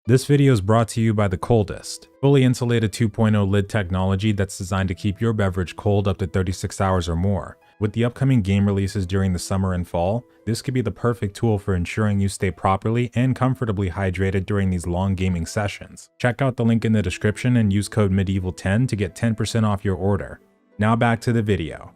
This video is brought to you by the Coldest, fully insulated 2.0 lid technology that's designed to keep your beverage cold up to 36 hours or more. With the upcoming game releases during the summer and fall, this could be the perfect tool for ensuring you stay properly and comfortably hydrated during these long gaming sessions. Check out the link in the description and use code Medieval10 to get 10% off your order. Now back to the video.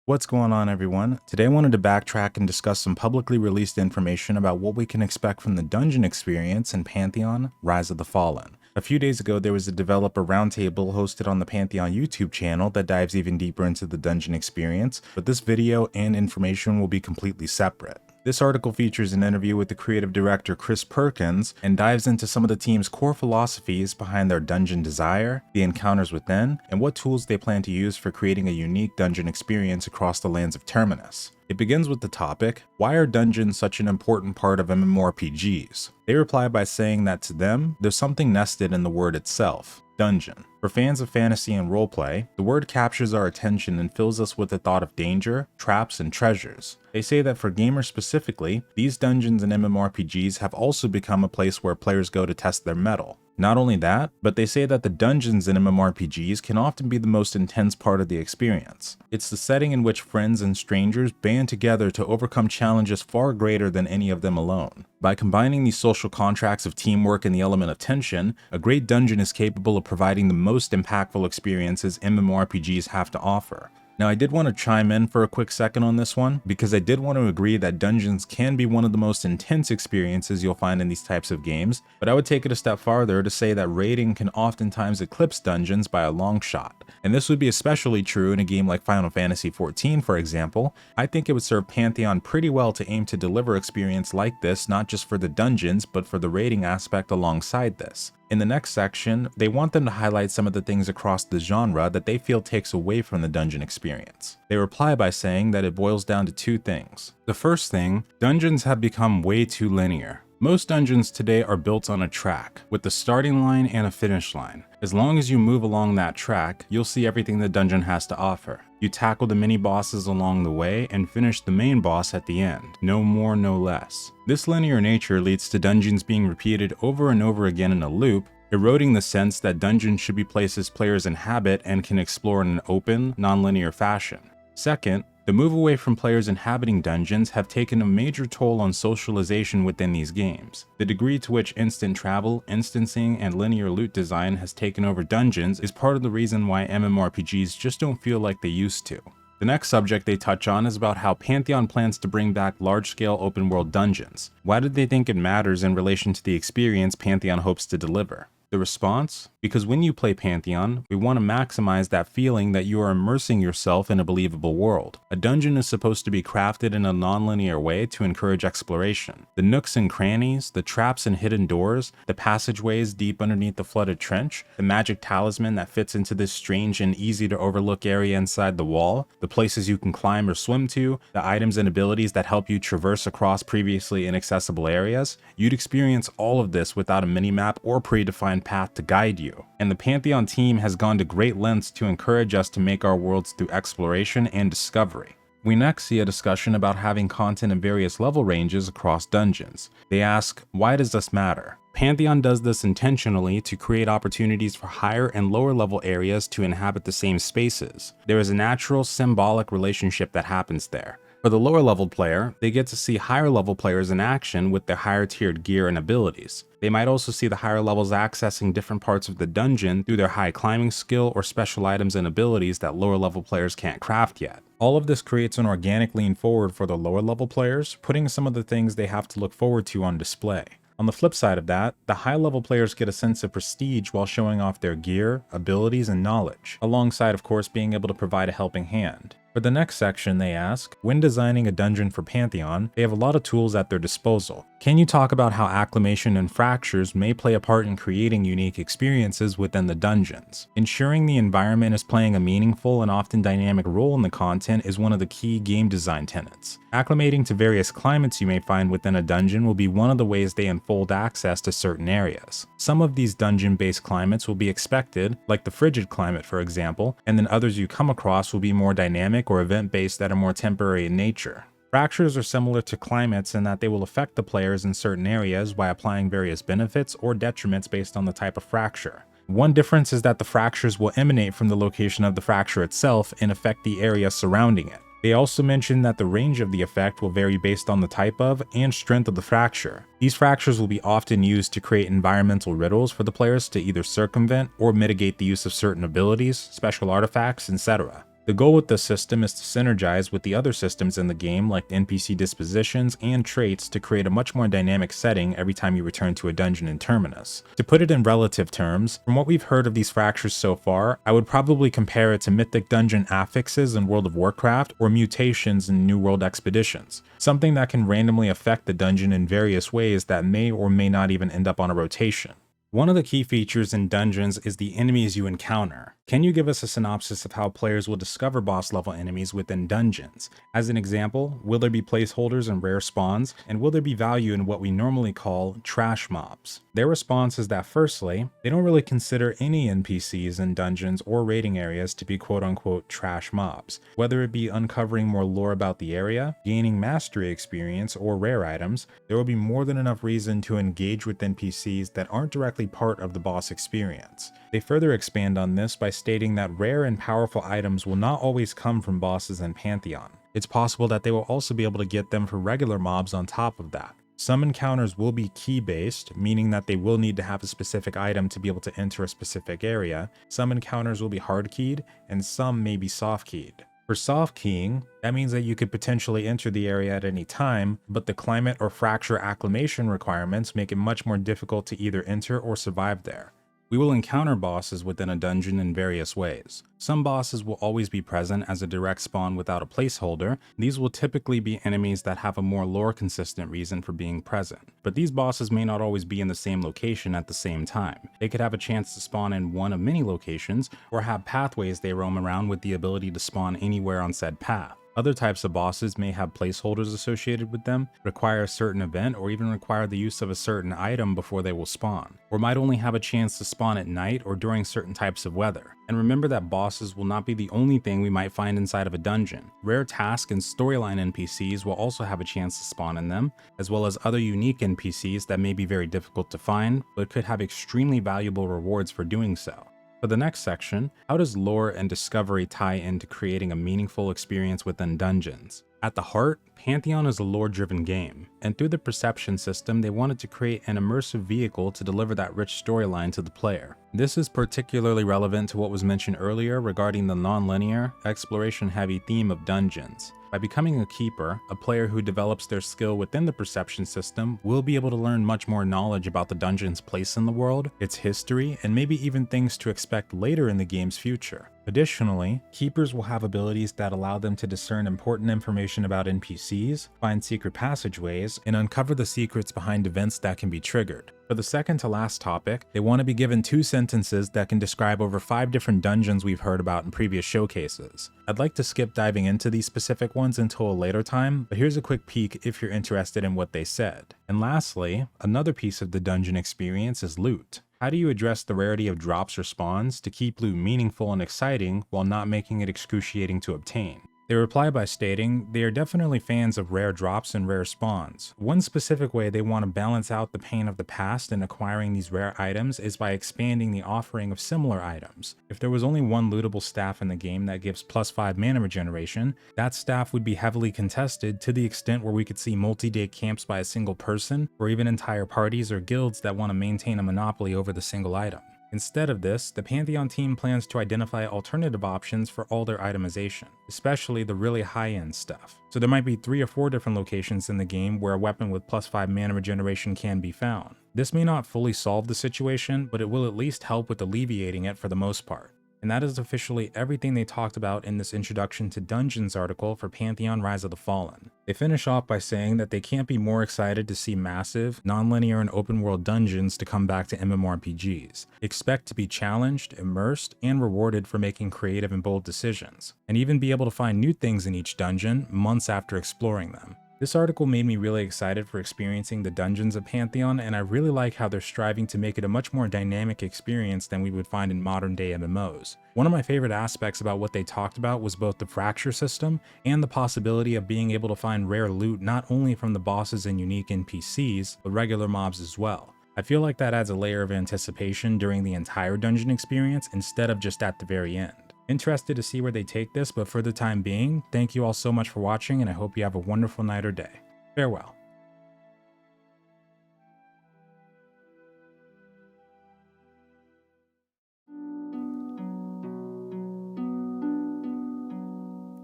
What's going on, everyone? Today I wanted to backtrack and discuss some publicly released information about what we can expect from the dungeon experience in Pantheon: Rise of the Fallen. A few days ago, there was a developer roundtable hosted on the Pantheon YouTube channel that dives even deeper into the dungeon experience, but this video and information will be completely separate. This article features an interview with the creative director Chris Perkins and dives into some of the team's core philosophies behind their dungeon desire, the encounters within, and what tools they plan to use for creating a unique dungeon experience across the lands of Terminus. It begins with the topic, why are dungeons such an important part of MMORPGs? They reply by saying that to them, there's something nested in the word itself, dungeon. For fans of fantasy and roleplay, the word captures our attention and fills us with the thought of danger, traps, and treasures. They say that for gamers specifically, these dungeons in MMORPGs have also become a place where players go to test their mettle. Not only that, but they say that the dungeons in MMORPGs can often be the most intense part of the experience. It's the setting in which friends and strangers band together to overcome challenges far greater than any of them alone. By combining these social contracts of teamwork and the element of tension, a great dungeon is capable of providing the most impactful experiences MMORPGs have to offer. Now, I did want to chime in for a quick second on this one, because I did want to agree that dungeons can be one of the most intense experiences you'll find in these types of games, but I would take it a step farther to say that raiding can oftentimes eclipse dungeons by a long shot. And this would be especially true in a game like Final Fantasy XIV, for example. I think it would serve Pantheon pretty well to aim to deliver experience like this, not just for the dungeons, but for the raiding aspect alongside this. In the next section, they want them to highlight some of the things across the genre that they feel takes away from the dungeon experience. They reply by saying that it boils down to two things. The first thing, dungeons have become way too linear. Most dungeons today are built on a track, with the starting line and a finish line. As long as you move along that track, you'll see everything the dungeon has to offer. You tackle the mini bosses along the way and finish the main boss at the end. No more, no less. This linear nature leads to dungeons being repeated over and over again in a loop, eroding the sense that dungeons should be places players inhabit and can explore in an open, non-linear fashion. Second, the move away from players inhabiting dungeons have taken a major toll on socialization within these games. The degree to which instant travel, instancing, and linear loot design has taken over dungeons is part of the reason why MMORPGs just don't feel like they used to. The next subject they touch on is about how Pantheon plans to bring back large-scale open-world dungeons. Why did they think it matters in relation to the experience Pantheon hopes to deliver? The response? Because when you play Pantheon, we want to maximize that feeling that you are immersing yourself in a believable world. A dungeon is supposed to be crafted in a non-linear way to encourage exploration. The nooks and crannies, the traps and hidden doors, the passageways deep underneath the flooded trench, the magic talisman that fits into this strange and easy to overlook area inside the wall, the places you can climb or swim to, the items and abilities that help you traverse across previously inaccessible areas. You'd experience all of this without a minimap or predefined path to guide you. And the Pantheon team has gone to great lengths to encourage us to make our worlds through exploration and discovery. We next see a discussion about having content in various level ranges across dungeons. They ask, why does this matter? Pantheon does this intentionally to create opportunities for higher and lower level areas to inhabit the same spaces. There is a natural symbolic relationship that happens there. For the lower level player, they get to see higher level players in action with their higher tiered gear and abilities. They might also see the higher levels accessing different parts of the dungeon through their high climbing skill or special items and abilities that lower level players can't craft yet. All of this creates an organic lean forward for the lower level players, putting some of the things they have to look forward to on display. On the flip side of that, the high-level players get a sense of prestige while showing off their gear, abilities, and knowledge, alongside of course being able to provide a helping hand. For the next section, they ask, when designing a dungeon for Pantheon, they have a lot of tools at their disposal. Can you talk about how Acclimation and Fractures may play a part in creating unique experiences within the dungeons? Ensuring the environment is playing a meaningful and often dynamic role in the content is one of the key game design tenets. Acclimating to various climates you may find within a dungeon will be one of the ways they unfold access to certain areas. Some of these dungeon-based climates will be expected, like the frigid climate for example, and then others you come across will be more dynamic or event-based that are more temporary in nature. Fractures are similar to climates in that they will affect the players in certain areas by applying various benefits or detriments based on the type of fracture. One difference is that the fractures will emanate from the location of the fracture itself and affect the area surrounding it. They also mention that the range of the effect will vary based on the type of and strength of the fracture. These fractures will be often used to create environmental riddles for the players to either circumvent or mitigate the use of certain abilities, special artifacts, etc. The goal with this system is to synergize with the other systems in the game like NPC dispositions and traits to create a much more dynamic setting every time you return to a dungeon in Terminus. To put it in relative terms, from what we've heard of these fractures so far, I would probably compare it to mythic dungeon affixes in World of Warcraft or mutations in New World Expeditions, something that can randomly affect the dungeon in various ways that may or may not even end up on a rotation. One of the key features in dungeons is the enemies you encounter. Can you give us a synopsis of how players will discover boss level enemies within dungeons? As an example, will there be placeholders and rare spawns, and will there be value in what we normally call trash mobs? Their response is that firstly, they don't really consider any NPCs in dungeons or raiding areas to be quote-unquote trash mobs. Whether it be uncovering more lore about the area, gaining mastery experience, or rare items, there will be more than enough reason to engage with NPCs that aren't directly part of the boss experience. They further expand on this by stating that rare and powerful items will not always come from bosses in Pantheon. It's possible that they will also be able to get them for regular mobs on top of that. Some encounters will be key-based, meaning that they will need to have a specific item to be able to enter a specific area. Some encounters will be hard-keyed, and some may be soft-keyed. For soft keying, that means that you could potentially enter the area at any time, but the climate or fracture acclimation requirements make it much more difficult to either enter or survive there. We will encounter bosses within a dungeon in various ways. Some bosses will always be present as a direct spawn without a placeholder. These will typically be enemies that have a more lore consistent reason for being present. But these bosses may not always be in the same location at the same time. They could have a chance to spawn in one of many locations, or have pathways they roam around with the ability to spawn anywhere on said path. Other types of bosses may have placeholders associated with them, require a certain event, or even require the use of a certain item before they will spawn, or might only have a chance to spawn at night or during certain types of weather. And remember that bosses will not be the only thing we might find inside of a dungeon. Rare task and storyline NPCs will also have a chance to spawn in them, as well as other unique NPCs that may be very difficult to find, but could have extremely valuable rewards for doing so. For the next section, how does lore and discovery tie into creating a meaningful experience within dungeons? At the heart, Pantheon is a lore-driven game, and through the perception system, they wanted to create an immersive vehicle to deliver that rich storyline to the player. This is particularly relevant to what was mentioned earlier regarding the non-linear, exploration-heavy theme of dungeons. By becoming a keeper, a player who develops their skill within the perception system will be able to learn much more knowledge about the dungeon's place in the world, its history, and maybe even things to expect later in the game's future. Additionally, keepers will have abilities that allow them to discern important information about NPCs, find secret passageways, and uncover the secrets behind events that can be triggered. For the second to last topic, they want to be given 2 sentences that can describe over 5 different dungeons we've heard about in previous showcases. I'd like to skip diving into these specific ones until a later time, but here's a quick peek if you're interested in what they said. And lastly, another piece of the dungeon experience is loot. How do you address the rarity of drops or spawns to keep loot meaningful and exciting while not making it excruciating to obtain? They reply by stating they are definitely fans of rare drops and rare spawns. One specific way they want to balance out the pain of the past in acquiring these rare items is by expanding the offering of similar items. If there was only one lootable staff in the game that gives +5 mana regeneration, that staff would be heavily contested to the extent where we could see multi-day camps by a single person, or even entire parties or guilds that want to maintain a monopoly over the single item. Instead of this, the Pantheon team plans to identify alternative options for all their itemization, especially the really high-end stuff. So there might be 3 or 4 different locations in the game where a weapon with +5 mana regeneration can be found. This may not fully solve the situation, but it will at least help with alleviating it for the most part. And that is officially everything they talked about in this Introduction to Dungeons article for Pantheon Rise of the Fallen. They finish off by saying that they can't be more excited to see massive, non-linear and open-world dungeons to come back to MMORPGs. Expect to be challenged, immersed, and rewarded for making creative and bold decisions, and even be able to find new things in each dungeon months after exploring them. This article made me really excited for experiencing the dungeons of Pantheon, and I really like how they're striving to make it a much more dynamic experience than we would find in modern day MMOs. One of my favorite aspects about what they talked about was both the fracture system and the possibility of being able to find rare loot not only from the bosses and unique NPCs, but regular mobs as well. I feel like that adds a layer of anticipation during the entire dungeon experience instead of just at the very end. Interested to see where they take this, but for the time being, thank you all so much for watching, and I hope you have a wonderful night or day. Farewell.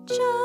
Just